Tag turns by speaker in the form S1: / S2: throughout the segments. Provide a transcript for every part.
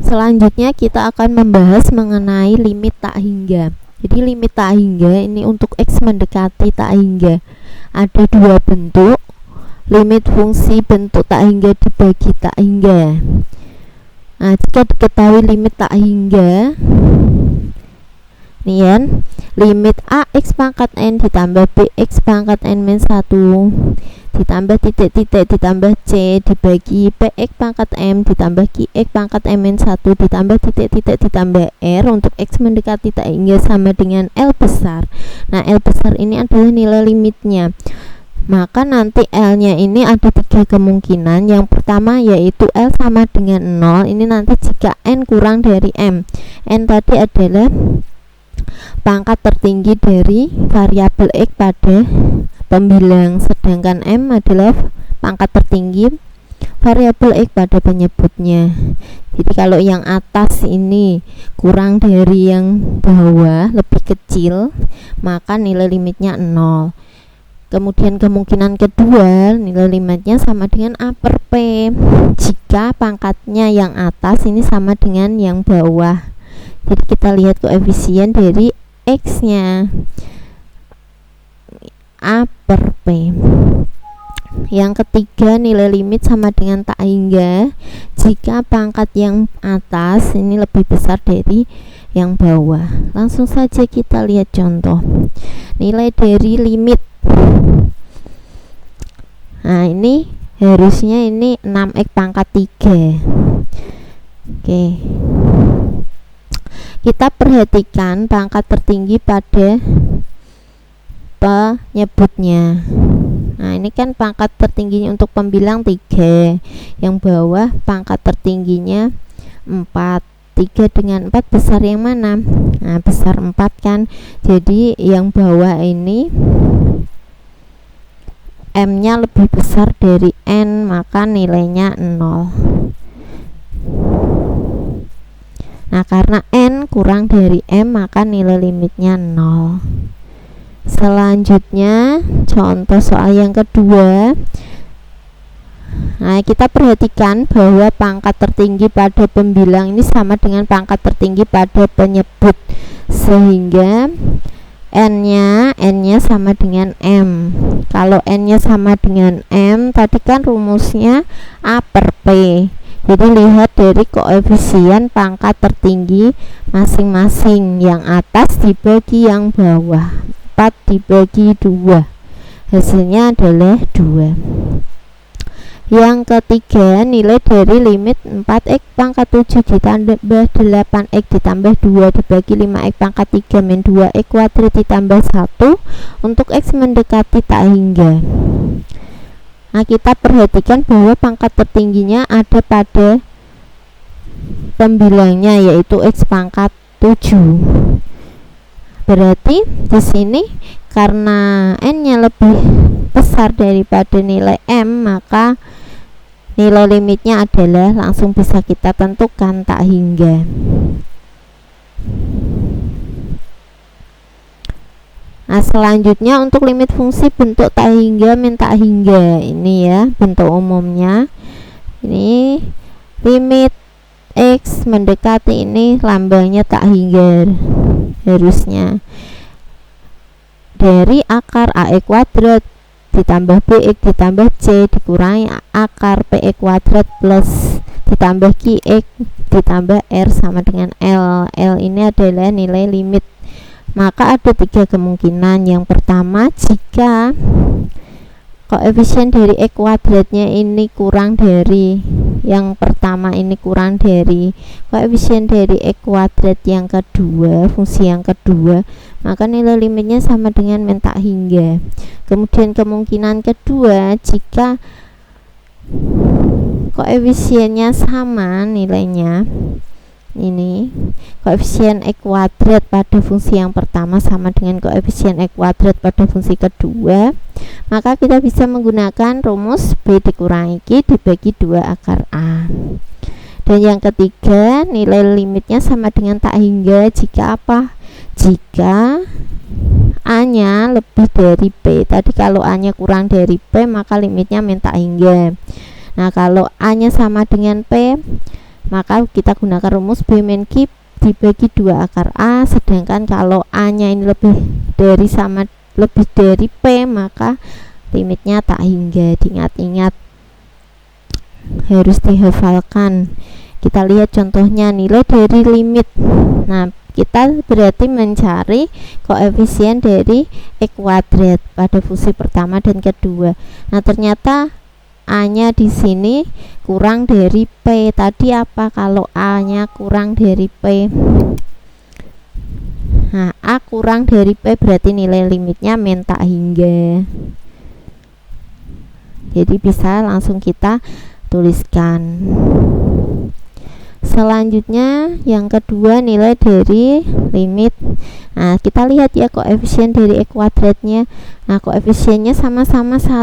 S1: Selanjutnya kita akan membahas mengenai limit tak hingga. Jadi limit tak hingga ini untuk X mendekati tak hingga. Ada dua bentuk limit fungsi bentuk tak hingga dibagi tak hingga. Nah, jika diketahui limit tak hingga, nih ya, limit AX pangkat N ditambah BX pangkat N min 1 ditambah titik-titik ditambah C dibagi PX pangkat M ditambah QX pangkat M min 1 ditambah titik-titik ditambah R untuk X mendekati tak hingga sama dengan L besar. Nah, L besar ini adalah nilai limitnya. Maka nanti L nya ini ada tiga kemungkinan. Yang pertama yaitu L sama dengan 0. Ini nanti jika N kurang dari M. N tadi adalah pangkat tertinggi dari variabel X pada pembilang, sedangkan M adalah pangkat tertinggi variabel X pada penyebutnya. Jadi kalau yang atas ini kurang dari yang bawah, lebih kecil, maka nilai limitnya 0. Kemudian kemungkinan kedua, nilai limitnya sama dengan A per P jika pangkatnya yang atas ini sama dengan yang bawah. Jadi kita lihat koefisien dari X nya A per P. Yang ketiga, nilai limit sama dengan tak hingga jika pangkat yang atas ini lebih besar dari yang bawah. Langsung saja kita lihat contoh. Nilai dari limit, nah ini harusnya ini 6x pangkat 3. Oke, kita perhatikan pangkat tertinggi pada penyebutnya. Nah, ini kan pangkat tertingginya untuk pembilang 3, yang bawah pangkat tertingginya 4. 3 dengan 4 besar yang mana? Nah, besar 4 kan. Jadi yang bawah ini M nya lebih besar dari N, maka nilainya 0. Nah, karena N kurang dari M, maka nilai limitnya 0. Selanjutnya contoh soal yang kedua. Nah, kita perhatikan bahwa pangkat tertinggi pada pembilang ini sama dengan pangkat tertinggi pada penyebut, sehingga N nya sama dengan M. Kalau N nya sama dengan M, tadi kan rumusnya A per P. Jadi lihat dari koefisien pangkat tertinggi masing-masing, yang atas dibagi yang bawah, 4 dibagi 2, hasilnya adalah 2. Yang ketiga, nilai dari limit 4x pangkat 7 ditambah 8x ditambah 2 dibagi 5x pangkat 3 min 2x kuadrat ditambah 1 untuk X mendekati tak hingga. Nah, kita perhatikan bahwa pangkat tertingginya ada pada pembilangnya yaitu X pangkat 7. Berarti di sini karena N-nya lebih besar daripada nilai M, maka nilai limitnya adalah langsung bisa kita tentukan tak hingga. Nah, selanjutnya untuk limit fungsi bentuk tak hingga min tak hingga, ini ya bentuk umumnya. Ini limit X mendekati, ini lambangnya tak hingga harusnya dari akar AX kuadrat ditambah BX ditambah C dikurangi akar PX kuadrat plus ditambah QX ditambah R sama dengan L. L ini adalah nilai limit. Maka ada tiga kemungkinan. Yang pertama, jika koefisien dari X kuadratnya ini kurang dari yang pertama, ini kurang dari koefisien dari X kuadrat yang kedua, fungsi yang kedua, maka nilai limitnya sama dengan min tak hingga. Kemudian kemungkinan kedua, jika koefisiennya sama nilainya, ini koefisien X kuadrat pada fungsi yang pertama sama dengan koefisien X kuadrat pada fungsi kedua, maka kita bisa menggunakan rumus B dikurangi Q dibagi 2 akar A. Dan yang ketiga, nilai limitnya sama dengan tak hingga jika apa? Jika A nya lebih dari P. Tadi kalau A nya kurang dari P, maka limitnya min tak hingga. Nah, kalau A nya sama dengan P, maka kita gunakan rumus B min Q dibagi 2 akar A. Sedangkan kalau A nya ini lebih dari P, maka limitnya tak hingga. Diingat-ingat, harus dihafalkan. Kita lihat contohnya, nilai dari limit. Nah, kita berarti mencari koefisien dari X kuadrat pada fungsi pertama dan kedua. Nah, ternyata A nya di sini kurang dari P. Tadi apa kalau A nya kurang dari P? Nah, A kurang dari P berarti nilai limitnya min tak hingga. Jadi bisa langsung kita tuliskan. Selanjutnya yang kedua, nilai dari limit. Nah, kita lihat ya koefisien dari X kuadratnya. Nah, koefisiennya sama-sama 1.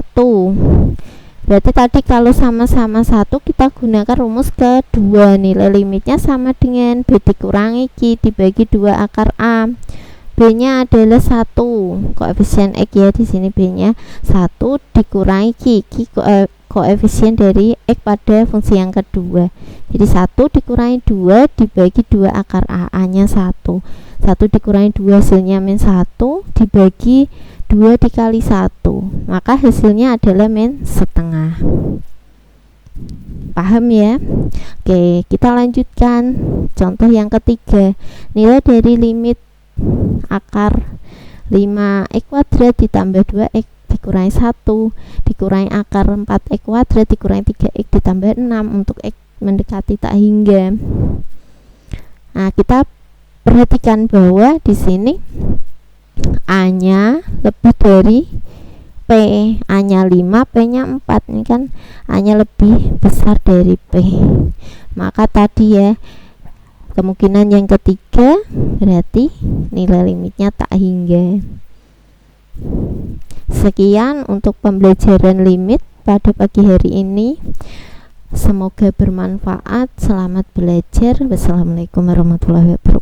S1: Berarti tadi kalau sama-sama 1 kita gunakan rumus kedua. Nilai limitnya sama dengan B dikurangi Q dibagi 2 akar A. B nya adalah 1. Koefisien X ya, di sini B nya 1 dikurangi Q. Koefisien dari X pada fungsi yang kedua. Jadi 1 dikurangi 2 dibagi 2 akar A. A nya 1. 1 dikurangi 2 hasilnya min 1 dibagi 2 dikali 1, maka hasilnya adalah min setengah. Paham ya? Oke, kita lanjutkan contoh yang ketiga. Nilai dari limit akar 5x kuadrat ditambah 2x dikurangi 1 dikurangi akar 4x kuadrat dikurangi 3x ditambah 6 untuk x mendekati tak hingga. Nah, kita perhatikan bahwa di sini A nya lebih dari P. A nya 5, P nya 4. Ini kan A nya lebih besar dari P. Maka tadi ya, kemungkinan yang ketiga berarti nilai limitnya tak hingga. Sekian untuk pembelajaran limit pada pagi hari ini. Semoga bermanfaat. Selamat belajar. Wassalamualaikum warahmatullahi wabarakatuh.